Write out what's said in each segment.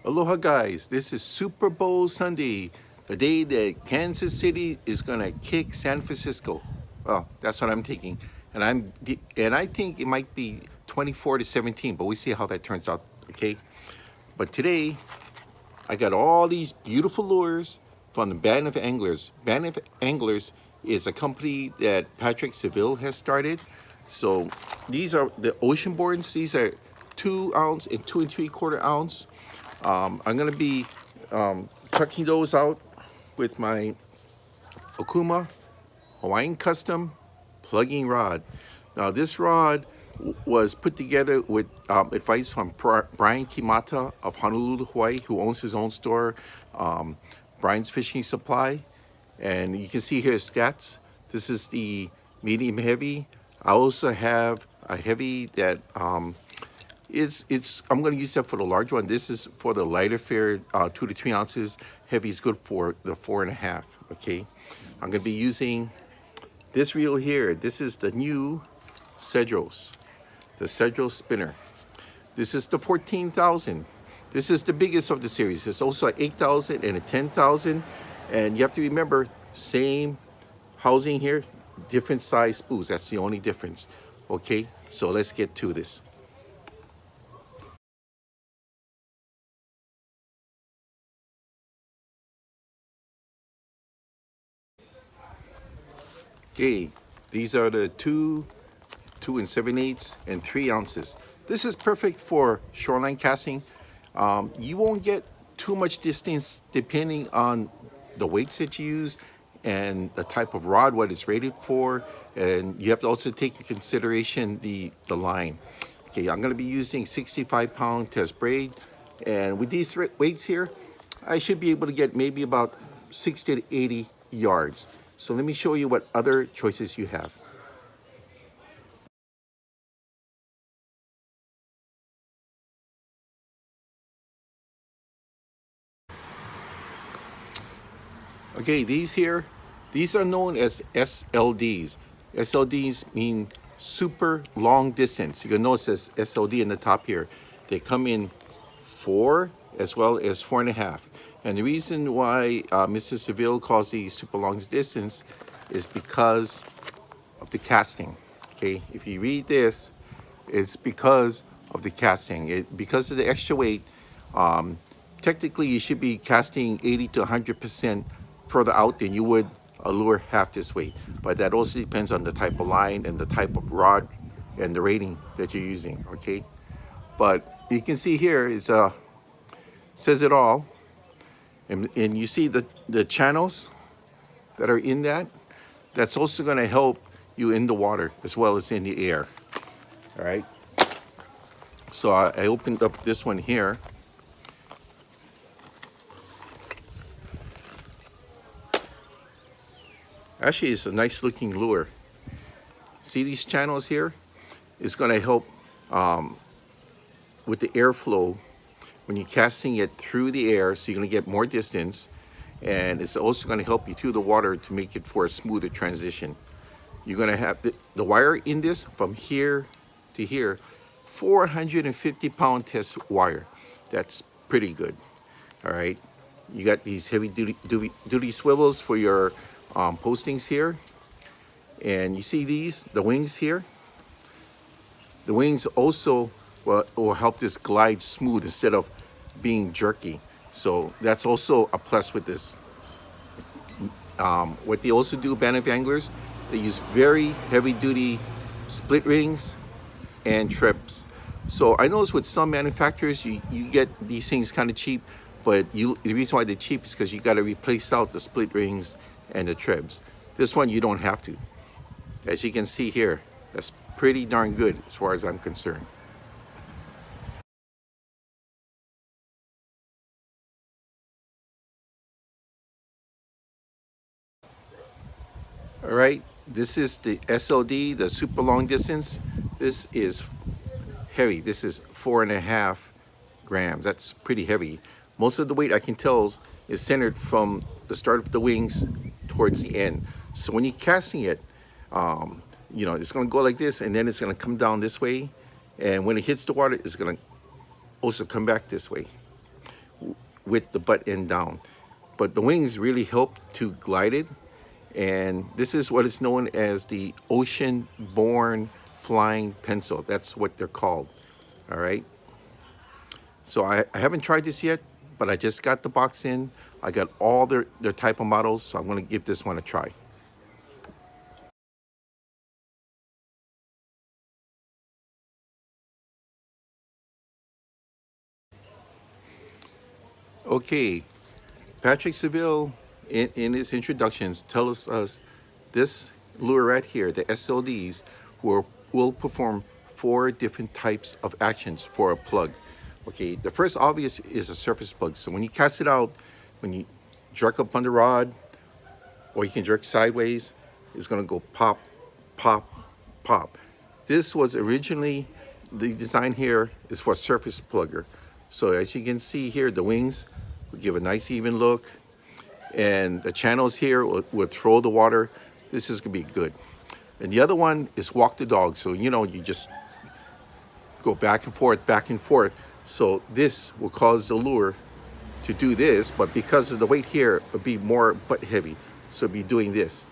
Aloha guys, this is Super Bowl Sunday, the day that Kansas City is gonna kick San Francisco. Well, that's what I'm thinking, and I think it might be 24-17, but we see how that turns out. Okay, but today I got all these beautiful lures from the Band of Anglers. Band of Anglers is a company that Patrick Sebile has started. So these are the ocean boards. These are 2 ounce and 2 3/4 ounce. I'm gonna be tucking those out with my Okuma Hawaiian custom plugging rod. Now this rod was put together with advice from Brian Kimata of Honolulu, Hawaii, who owns his own store, Brian's Fishing Supply. And you can see here stats. This is the medium heavy. I also have a heavy that I'm going to use that for the large one. This is for the lighter fare, 2 to 3 ounces. Heavy is good for the 4.5. Okay, I'm going to be using this reel here. This is the new Sebiles, the Sebiles spinner. This is the 14,000. This is the biggest of the series. It's also an 8,000 and a 10,000. And you have to remember, same housing here, different size spools. That's the only difference. Okay, so let's get to this. Okay, these are the 2 7/8 and 3 ounces. This is perfect for shoreline casting. You won't get too much distance depending on the weights that you use and the type of rod, what it's rated for, and you have to also take into consideration the line. Okay, I'm going to be using 65-pound test braid, and with these weights here, I should be able to get maybe about 60 to 80 yards. So let me show you what other choices you have. Okay, these are known as SLDs. SLDs mean super long distance. You can notice this SLD in the top here. They come in 4 as well as 4.5. And the reason why Mrs. Sebile calls these super long distance is because of the casting. Okay, if you read this, it's because of the casting. Because of the extra weight, technically you should be casting 80 to 100% further out than you would a lure half this weight. But that also depends on the type of line and the type of rod and the rating that you're using. Okay, but you can see here it says it all, and you see the channels that are in that. That's also going to help you in the water as well as in the air. All right. So I opened up this one here. Actually, it's a nice looking lure. See these channels here? It's going to help with the airflow when you're casting it through the air, so you're going to get more distance, and it's also going to help you through the water to make it for a smoother transition. You're going to have the wire in this from here to here, 450-pound test wire. That's pretty good. All right, you got these heavy duty swivels for your postings here, and you see the wings here. The wings also will help this glide smooth instead of being jerky. So that's also a plus with this. What they also do, Band of Anglers, they use very heavy duty split rings and trips. So I notice with some manufacturers, you get these things kind of cheap, but the reason why they're cheap is because you got to replace out the split rings and the tribs. This one you don't have to. As you can see here, that's pretty darn good as far as I'm concerned. All right, this is the SLD, the super long distance. This is heavy. This is 4.5 grams. That's pretty heavy. Most of the weight I can tell is centered from the start of the wings towards the end. So when you're casting it, you know, it's going to go like this, and then it's going to come down this way. And when it hits the water, it's going to also come back this way. with the butt end down. But the wings really help to glide it. And this is what is known as the ocean-borne flying pencil. That's what they're called, all right? So I haven't tried this yet, but I just got the box in. I got all their type of models, so I'm gonna give this one a try. Okay, Patrick Sebile, in his introductions, tells us this lure right here, the SLDs, will perform 4 different types of actions for a plug. Okay, the first obvious is a surface plug. So when you cast it out, when you jerk up on the rod, or you can jerk sideways, it's gonna go pop, pop, pop. This was originally, the design here is for a surface plugger. So as you can see here, the wings will give a nice even look, and the channels here will throw the water. This is gonna be good. And the other one is walk the dog. So you know, you just go back and forth, back and forth. So this will cause the lure to do this, but because of the weight here, it'll be more butt heavy. So it'll be doing this.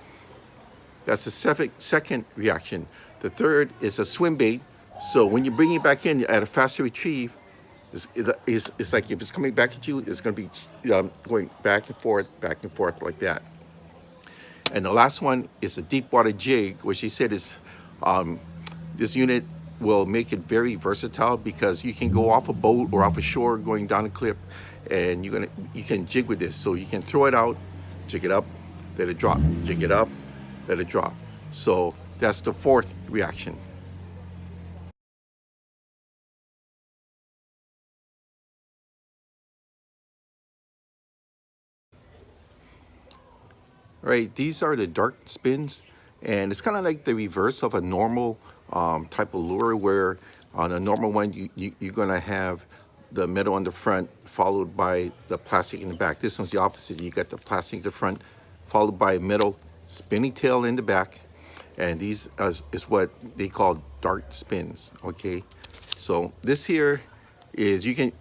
That's the second reaction. The third is a swim bait. So when you bring it back in at a faster retrieve, it's like if it's coming back at you, it's going to be going back and forth like that. And the last one is a deep water jig, which he said is this unit will make it very versatile because you can go off a boat or off a shore going down a cliff, and you can jig with this. So you can throw it out, jig it up, let it drop, jig it up, let it drop. So that's the fourth reaction. All right, these are the dart spins, and it's kind of like the reverse of a normal type of lure, where on a normal one you're gonna have the metal on the front followed by the plastic in the back. This one's the opposite. You got the plastic in the front followed by a metal spinning tail in the back, and these is what they call dart spins. Okay, so this here is, you can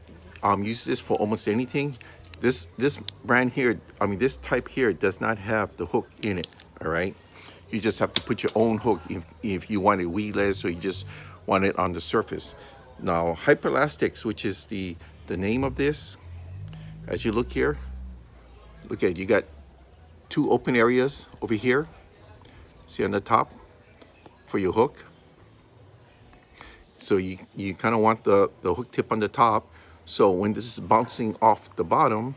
use this for almost anything. This brand here, I mean this type here, does not have the hook in it. All right, you just have to put your own hook if you want it weedless or you just want it on the surface. Now Hyperelastic, which is the name of this, as you look here, look at, you got 2 open areas over here. See on the top for your hook. So you kind of want the hook tip on the top. So when this is bouncing off the bottom,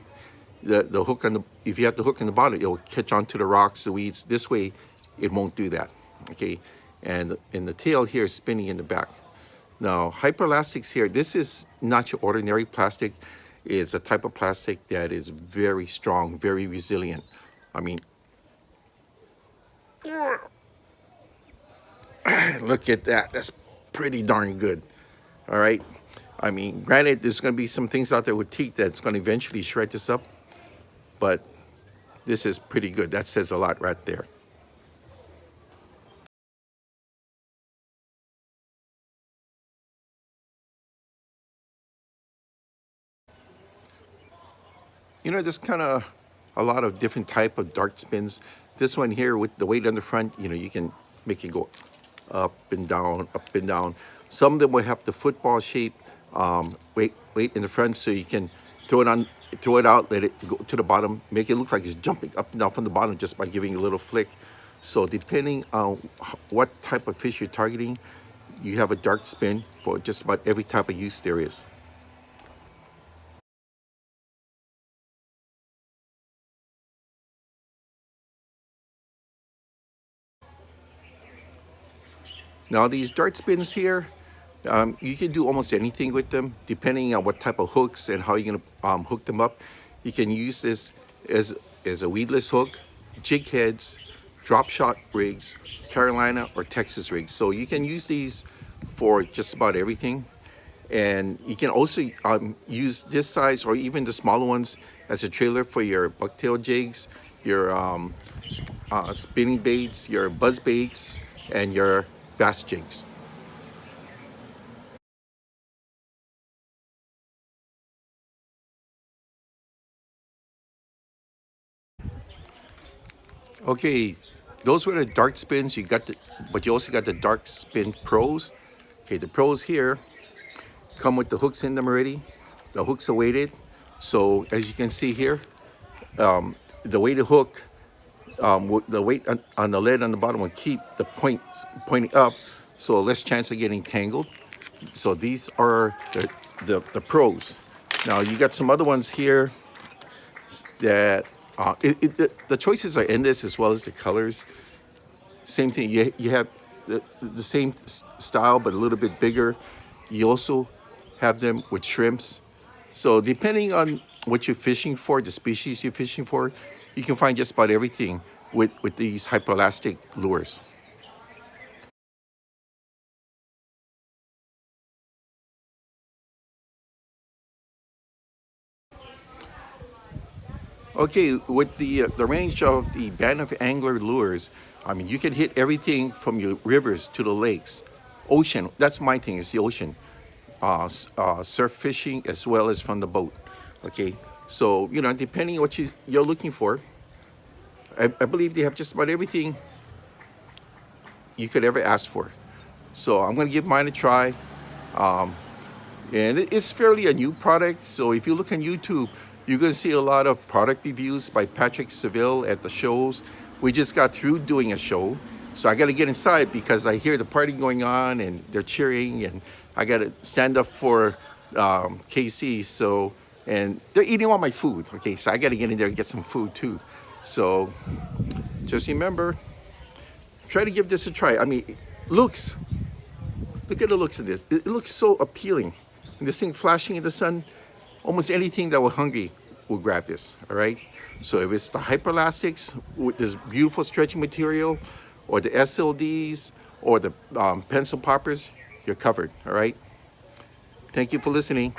the hook on the, if you have the hook in the bottom, it'll catch onto the rocks, the weeds. This way, it won't do that. Okay, and the tail here is spinning in the back. Now Hyperelastics here, this is not your ordinary plastic. It's a type of plastic that is very strong, very resilient. I mean, look at that. That's pretty darn good. All right. I mean, granted, there's going to be some things out there with teeth that's going to eventually shred this up, but this is pretty good. That says a lot right there. You know, there's kind of a lot of different type of dart spins. This one here with the weight on the front, you know, you can make it go up and down, up and down. Some of them will have the football shape weight in the front, so you can throw it out, let it go to the bottom, make it look like it's jumping up and down from the bottom just by giving a little flick. So depending on what type of fish you're targeting, you have a dart spin for just about every type of use there is. Now these dart spins here, you can do almost anything with them, depending on what type of hooks and how you're gonna hook them up. You can use this as a weedless hook, jig heads, drop shot rigs, Carolina or Texas rigs. So you can use these for just about everything. And you can also use this size or even the smaller ones as a trailer for your bucktail jigs, your spinning baits, your buzz baits, and your bass jigs. Okay, those were the dark spins. You got the, but you also got the dark spin pros. Okay, the pros here come with the hooks in them already. The hooks are weighted. So as you can see here, the weighted hook, the weight on the lead on the bottom will keep the points pointing up, so less chance of getting tangled. So these are the pros. Now you got some other ones here that the choices are endless as well as the colors. Same thing. You have the same style but a little bit bigger. You also have them with shrimps. So depending on what you're fishing for, the species you're fishing for, you can find just about everything with these hyperelastic lures. Okay, with the range of the band of angler lures, I mean, you can hit everything from your rivers to the lakes, ocean. That's my thing. It's the ocean, surf fishing as well as from the boat. Okay, so you know, depending on what you're looking for, I believe they have just about everything you could ever ask for. So I'm gonna give mine a try. And it's fairly a new product. So if you look on YouTube, you're going to see a lot of product reviews by Patrick Sebile at the shows. We just got through doing a show, so I got to get inside because I hear the party going on and they're cheering, and I got to stand up for KC. So, and they're eating all my food. Okay, so I got to get in there and get some food too. So just remember, try to give this a try. I mean, look at the looks of this. It looks so appealing. And this thing flashing in the sun, almost anything that was hungry will grab this, all right? So if it's the Hyperelastics with this beautiful stretchy material, or the SLDs, or the pencil poppers, you're covered, all right? Thank you for listening.